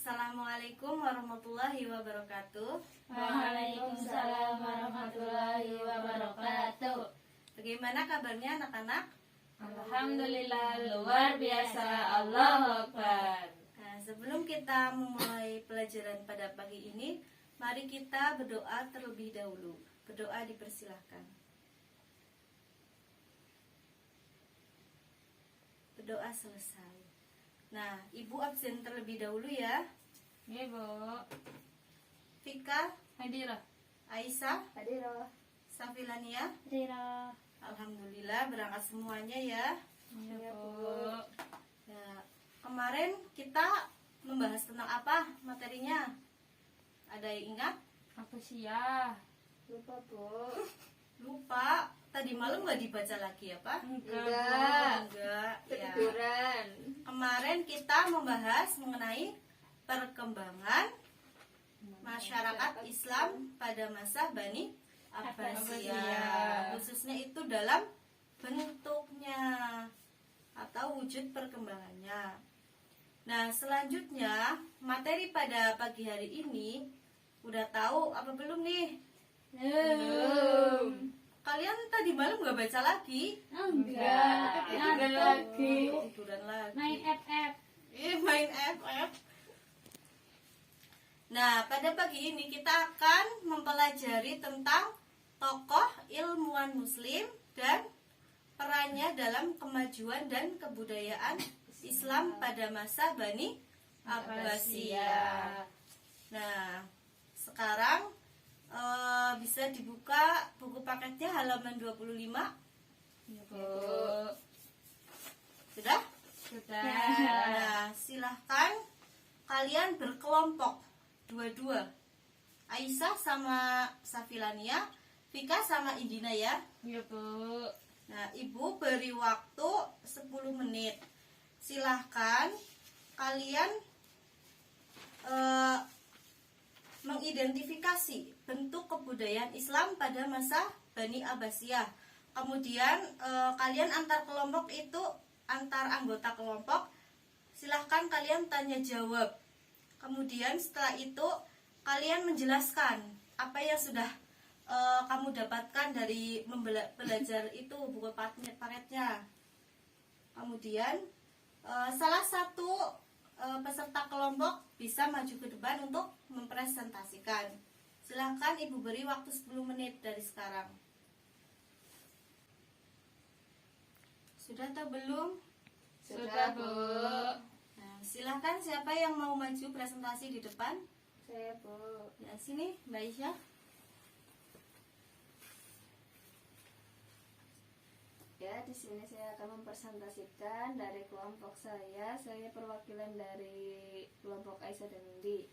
Assalamualaikum warahmatullahi wabarakatuh. Waalaikumsalam warahmatullahi wabarakatuh. Bagaimana kabarnya anak-anak? Alhamdulillah luar biasa, Allahu Akbar. Nah, sebelum kita memulai pelajaran pada pagi ini, mari kita berdoa terlebih dahulu. Berdoa dipersilahkan. Berdoa selesai. Nah, Ibu absen terlebih dahulu ya. Ibu Fika, hadirah. Aisyah, Hadirah. Safilania. Hadirah. Alhamdulillah berangkat semuanya ya. Ya, Bu. Ya, kemarin kita membahas tentang apa materinya? Ada yang ingat? Apa sih ya? Lupa, Bu. Lupa. Tadi malam nggak dibaca lagi ya, Pak? Enggak. Enggak. Ya. Ketiduran. Kemarin kita membahas mengenai perkembangan masyarakat Islam pada masa Bani Abbasiyah. Khususnya itu dalam bentuknya atau wujud perkembangannya. Nah, selanjutnya materi pada pagi hari ini udah tahu apa belum nih? Belum. Kalian tadi malam nggak baca lagi? Enggak. Ketiduran lagi. Tiduran lagi. Main FF. Main FF. Nah, pada pagi ini kita akan mempelajari tentang tokoh ilmuwan muslim dan perannya dalam kemajuan dan kebudayaan Islam pada masa Bani Abbasiyah. Nah, sekarang bisa dibuka buku paketnya halaman 25. Ya, Bu. Sudah? Sudah. Nah, silahkan kalian berkelompok dua-dua. Aisyah sama Safilania, Fika sama Indina ya. Ya, Bu. Nah, Ibu beri waktu 10 menit. Silahkan kalian mengidentifikasi bentuk kebudayaan Islam pada masa Bani Abbasiyah. Kemudian kalian antar kelompok itu, antar anggota kelompok, silahkan kalian tanya jawab. Kemudian setelah itu kalian menjelaskan apa yang sudah kamu dapatkan dari belajar itu buku paketnya. Kemudian salah satu peserta kelompok bisa maju ke depan untuk mempresentasikan. Silahkan Ibu beri waktu 10 menit dari sekarang. Sudah atau belum? Sudah, Bu. Nah, silahkan siapa yang mau maju presentasi di depan? Saya, Bu. Ya, sini Mbak Aisyah. Ya, di sini saya akan mempresentasikan dari kelompok saya. Saya perwakilan dari kelompok Aisyah dan Indi.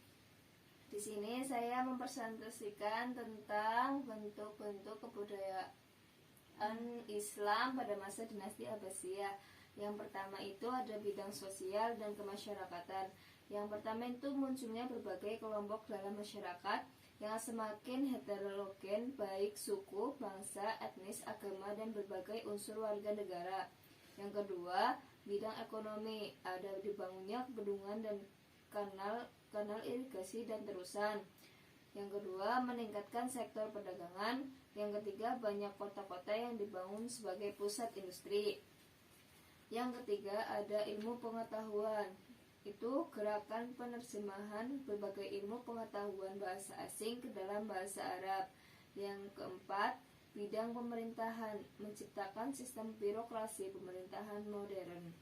Di sini saya mempresentasikan tentang bentuk-bentuk kebudayaan Islam pada masa dinasti Abbasiyah. Yang pertama itu ada bidang sosial dan kemasyarakatan. Yang pertama itu munculnya berbagai kelompok dalam masyarakat yang semakin heterogen, baik suku, bangsa, etnis, agama, dan berbagai unsur warga negara. Yang kedua, bidang ekonomi, ada dibangunnya bendungan dan kanal irigasi dan terusan. Yang kedua, meningkatkan sektor perdagangan. Yang ketiga, banyak kota-kota yang dibangun sebagai pusat industri. Yang ketiga, ada ilmu pengetahuan. Itu gerakan penerjemahan berbagai ilmu pengetahuan bahasa asing ke dalam bahasa Arab. Yang keempat, bidang pemerintahan, menciptakan sistem birokrasi pemerintahan modern.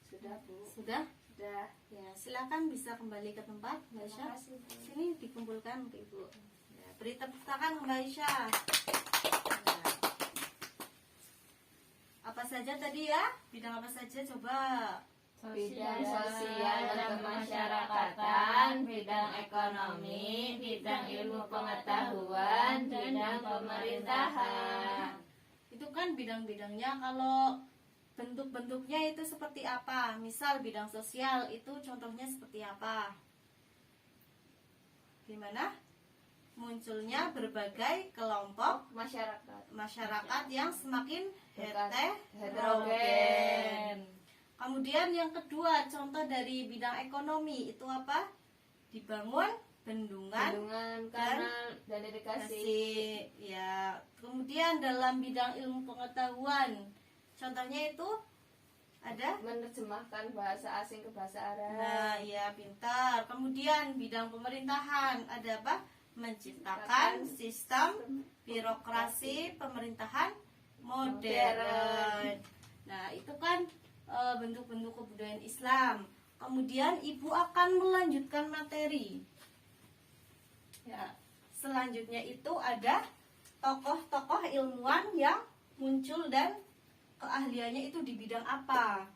Sudah, Bu? Sudah? Sudah. Ya, silakan bisa kembali ke tempat, Mbak Aisyah. Terima kasih, Bu. Sini dikumpulkan untuk Ibu. Ya, beri tepuk tangan Mbak Aisyah. Ya. Apa saja tadi ya? Bidang apa saja coba? Bidang sosial dan kemasyarakatan, bidang ekonomi, bidang ilmu pengetahuan, bidang pemerintahan. Itu kan bidang-bidangnya. Kalau bentuk-bentuknya itu seperti apa? Misal bidang sosial itu contohnya seperti apa? Gimana? Munculnya berbagai kelompok masyarakat yang semakin heterogen. Kemudian yang kedua, contoh dari bidang ekonomi itu apa? dibangun bendungan Bendungan, kanal, dan irigasi. kasih. Ya, kemudian dalam bidang ilmu pengetahuan, contohnya itu ada. Menerjemahkan bahasa asing ke bahasa Arab. Nah, ya pintar. Kemudian bidang pemerintahan ada apa? Menciptakan sistem birokrasi pemerintahan modern. Nah, itu kan bentuk-bentuk kebudayaan Islam. Kemudian ibu akan melanjutkan materi. Ya, selanjutnya itu ada tokoh-tokoh ilmuwan yang muncul dan keahliannya itu di bidang apa.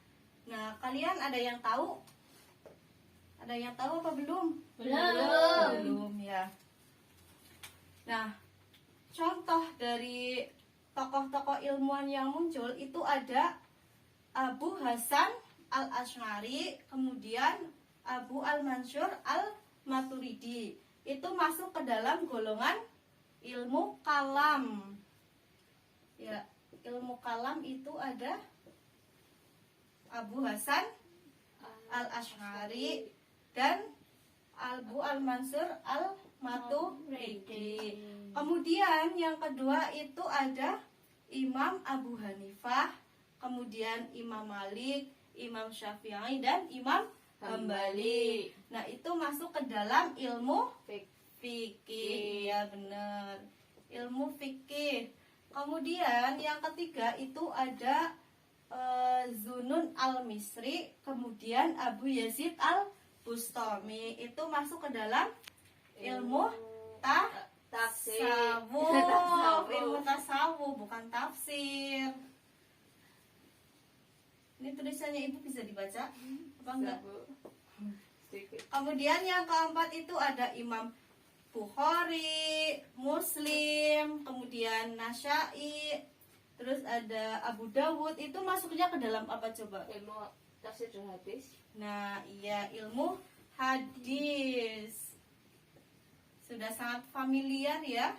Nah, kalian ada yang tahu? Ada yang tahu apa belum? Belum ya. Nah, contoh dari tokoh-tokoh ilmuwan yang muncul itu ada Abu Hasan al-Asy'ari, kemudian Abu al-Mansur al-Maturidi. Itu masuk ke dalam golongan ilmu kalam. Ya, ilmu kalam itu ada Abu Hasan al-Asy'ari dan Abu al-Mansur al-Maturidi. Kemudian yang kedua itu ada Imam Abu Hanifah, kemudian Imam Malik, Imam Syafi'i dan Imam Hambali. Nah, itu masuk ke dalam ilmu fikih. Ya, benar. Ilmu fikih. Kemudian yang ketiga itu ada Zunun al-Misri, kemudian Abu Yazid al-Bustami. Itu masuk ke dalam ilmu tasawuf. Ilmu tasawuf, bukan tafsir. Ini tulisannya ibu bisa dibaca apa enggak? Sedikit. Kemudian yang keempat itu ada Imam Bukhari, Muslim, kemudian Nasyai, terus ada Abu Dawud. Itu masuknya ke dalam apa coba? Ilmu tafsir dan hadis. Nah, iya, ilmu hadis. Sudah sangat familiar ya.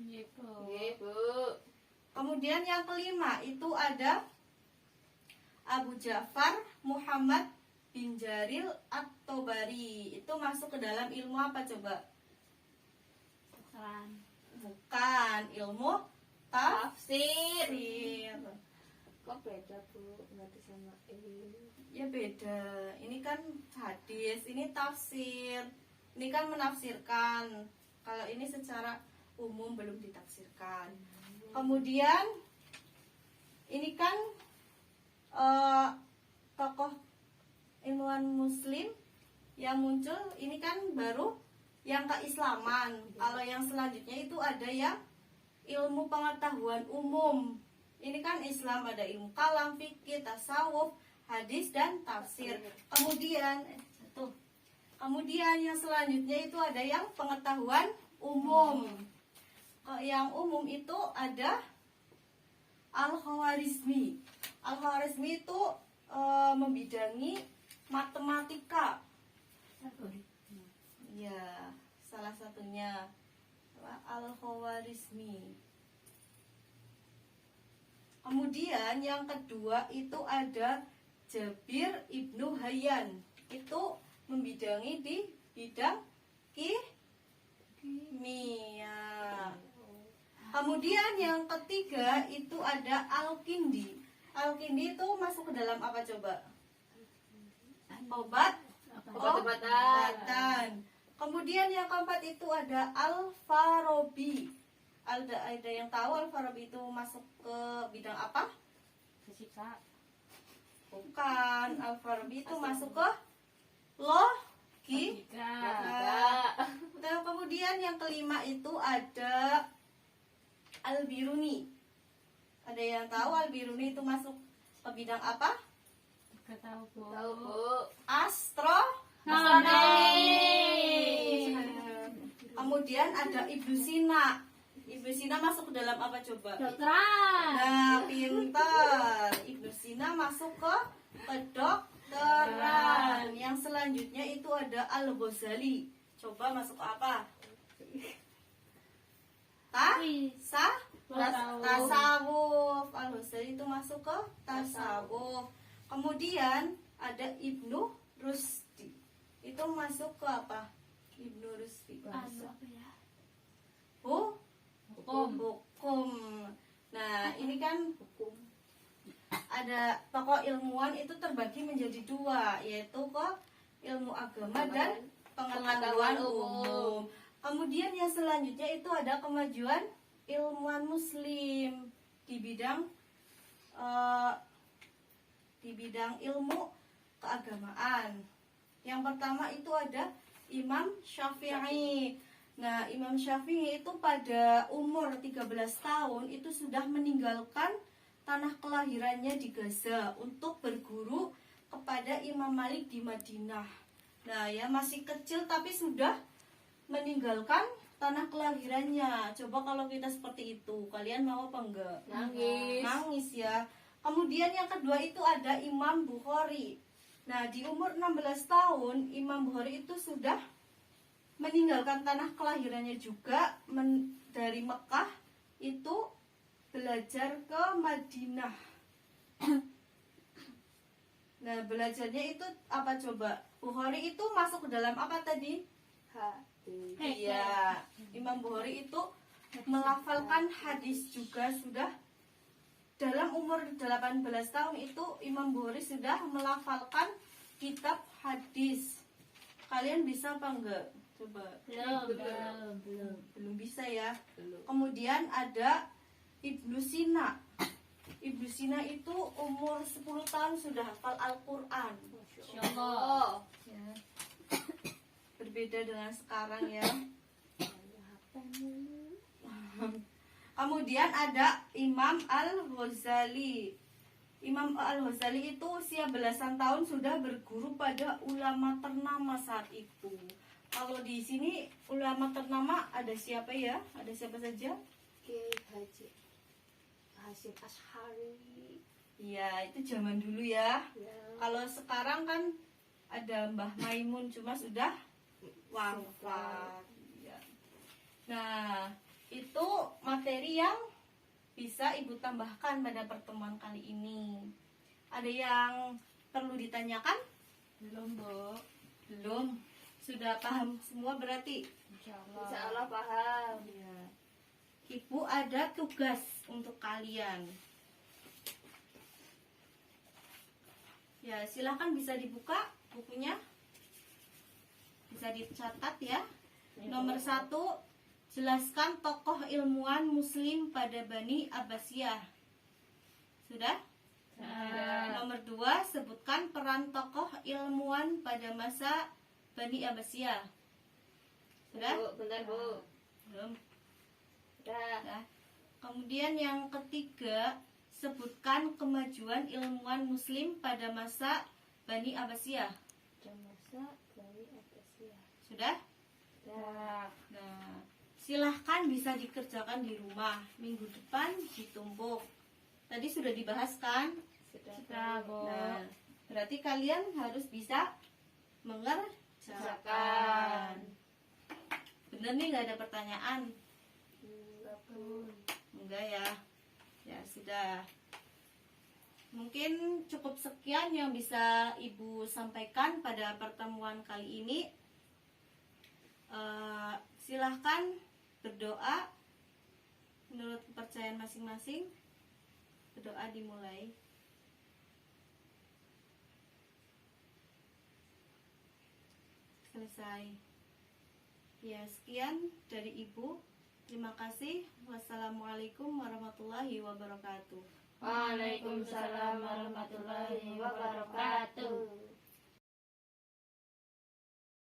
Iya, Bu. Iya, Bu. Kemudian yang kelima itu ada Abu Ja'far Muhammad bin Jaril at-Tabari. Itu masuk ke dalam ilmu apa coba? Bukan, ilmu tafsir. Kok beda, Bu? Nanti sama ini. Ya beda. Ini kan hadis, ini tafsir. Ini kan menafsirkan. Kalau ini secara umum belum ditafsirkan. Kemudian ini kan tokoh ilmuwan muslim yang muncul ini kan baru yang keislaman. Kalau yang selanjutnya itu ada yang ilmu pengetahuan umum. Ini kan Islam, ada ilmu kalam, fikih, tasawuf, hadis dan tafsir. Kemudian yang selanjutnya itu ada yang pengetahuan umum. Yang umum itu ada Al-Khawarizmi. Al-Khawarizmi itu membidangi matematika. Ya, salah satunya Al-Khawarizmi. Kemudian yang kedua itu ada Jabir Ibnu Hayyan. Itu membidangi di bidang kimia. Kemudian yang ketiga itu ada Al-Kindi. Al-Kindi itu masuk ke dalam apa coba? Obat-obatan. Kemudian yang keempat itu ada Al-Farabi. Ada yang tahu Al-Farabi itu masuk ke bidang apa? Fisika. Bukan, Al-Farabi itu masuk ke logika. Nah, kemudian yang kelima itu ada Al-Biruni. Ada yang tahu Al-Biruni itu masuk ke bidang apa? Gak tahu, Bu. Tahu, Bu. Astronomi. Kemudian ada Ibnu Sina. Ibnu Sina masuk ke dalam apa coba? Dokteran. Nah, pintar. Ibnu Sina masuk ke kedokteran. Yang selanjutnya itu ada Al-Ghazali. Coba masuk ke apa? Tasawuf. Al-Ghazali itu masuk ke tasawuf. Kemudian ada Ibnu Rusdi. Itu masuk ke apa? Ibnu Rusdi. Anu. apa ya? Hukum. Nah, ini kan Hukum. ada tokoh ilmuwan itu terbagi menjadi dua, yaitu kok ilmu agama dan pengetahuan umum. Kemudian yang selanjutnya itu ada kemajuan ilmuwan muslim di bidang ilmu keagamaan. Yang pertama itu ada Imam Syafi'i. Nah, Imam Syafi'i itu pada umur 13 tahun itu sudah meninggalkan tanah kelahirannya di Gaza untuk berguru kepada Imam Malik di Madinah. Nah, ya masih kecil tapi sudah meninggalkan tanah kelahirannya. Coba kalau kita seperti itu, kalian mau apa enggak? Nangis. Nangis ya. Kemudian yang kedua itu ada Imam Bukhari. Nah, di umur 16 tahun Imam Bukhari itu sudah meninggalkan tanah kelahirannya juga, dari Mekah itu belajar ke Madinah. Nah, belajarnya itu apa coba? Bukhari itu masuk ke dalam apa tadi? Hadis. Iya, Imam Bukhari itu melafalkan hadis juga sudah dalam umur 18 tahun itu Imam Bukhari sudah melafalkan kitab hadis. Kalian bisa apa enggak? Coba. Belum bisa ya. Kemudian ada Ibnu Sina. Ibnu Sina itu umur 10 tahun sudah hafal Al-Quran. Insyaallah. Ya. Berbeda dengan sekarang ya. Kemudian ada Imam Al-Ghazali. Imam Al-Ghazali itu usia belasan tahun sudah berguru pada ulama ternama saat itu. Kalau di sini ulama ternama ada siapa ya? Ada siapa saja? Kiai Haji Hasyim Asy'ari. Iya, itu zaman dulu ya. Ya. Kalau sekarang kan ada Mbah Maimun, cuma sudah wafat. Ya. Nah, itu materi yang bisa Ibu tambahkan pada pertemuan kali ini. Ada yang perlu ditanyakan? Belum, Bu. Belum. Sudah paham semua berarti? Insyaallah. Insya Allah paham. Ya. Ibu ada tugas untuk kalian. Ya, silahkan bisa dibuka bukunya. Bisa dicatat ya. Nomor 1, jelaskan tokoh ilmuwan muslim pada Bani Abbasiyah. Sudah? Nomor 2, sebutkan peran tokoh ilmuwan pada masa Bani Abbasiyah. Sudah? Bu, bentar Bu. Belum. Udah. Nah, kemudian yang ketiga, sebutkan kemajuan ilmuwan muslim pada masa Bani Abbasiyah. Masa dari Abbasiyah. Sudah? Udah. Nah, silahkan bisa dikerjakan di rumah. Minggu depan ditumpuk. Tadi sudah dibahas kan? Sudah, Bu. Nah, berarti kalian harus bisa mengerjakan. Bener nih, nggak ada pertanyaan? Enggak Bu. Enggak ya. Ya sudah. Mungkin cukup sekian yang bisa Ibu sampaikan pada pertemuan kali ini. Silahkan berdoa menurut kepercayaan masing-masing. Berdoa dimulai. Selesai. Ya, sekian dari Ibu. Terima kasih. Wassalamualaikum warahmatullahi wabarakatuh. Waalaikumsalam warahmatullahi